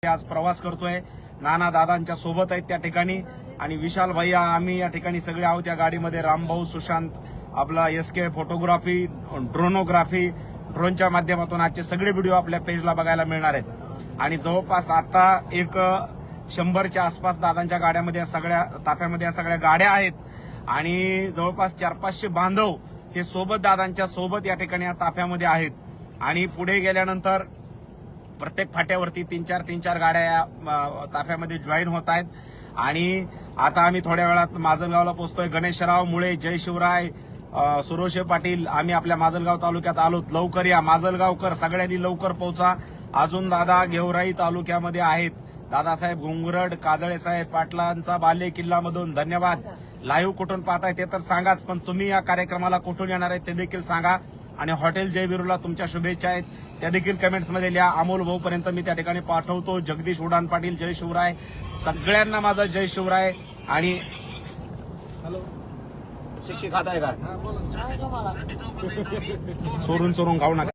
आज प्रवास करतोय. नाना दादांच्या सोबत आहेत त्या ठिकाणी आणि विशाल भैया आम्ही या ठिकाणी सगळे आहोत या गाडीमध्ये. रामभाऊ, सुशांत, आपला SK फोटोग्राफी, ड्रोनोग्राफी, ड्रोनच्या माध्यमातून आजचे सगळे व्हिडिओ आपल्या पेजला बघायला मिळणार आहेत. आणि जवळपास आता एक 100च्या आसपास दादांच्या गाड्यामध्ये सगळ्या ताफ्यामध्ये या सगळ्या गाड्या आहेत आणि जवळपास 400-500 बांधव हे सोबत दादांच्या सोबत या ठिकाणी या ताफ्यामध्ये आहेत. आणि पुढे गेल्यानंतर प्रत्येक फाट्यावरती 3-4 गाड्या या ताफ्यामध्ये जॉईन होत आहेत. आणि आता आम्ही थोड्या वेळात माजलगावला पोहोचतोय. गणेशराव मुळे, जय शिवराय, सुरोशे पाटील, आम्ही आपल्या माजलगाव तालुक्यात आलोत. लवकर या माजलगावकर, सगळ्यांनी लवकर पोहोचा. अजून दादा गेवराई तालुक्यामध्ये आहेत. दादासाहेब घुंगरड, काजळे साहेब पाटलांचा बाले किल्ला मधून धन्यवाद. लाईव्ह कुठून पाहताय ते तर सांगाच, पण तुम्ही या कार्यक्रमाला कुठून येणार आहे ते देखील सांगा. आणि हॉटेल जय विरूला तुमच्या शुभेच्छा आहेत त्या देखील कमेंट्समध्ये लिहा. अमोल भाऊ पर्यंत मी त्या ठिकाणी पाठवतो. जगदीश उडान पाटील, जय शिवराय. सगळ्यांना माझा जय शिवराय. आणि हॅलो, चिक्की खाताय का? चोरून खाऊ नका.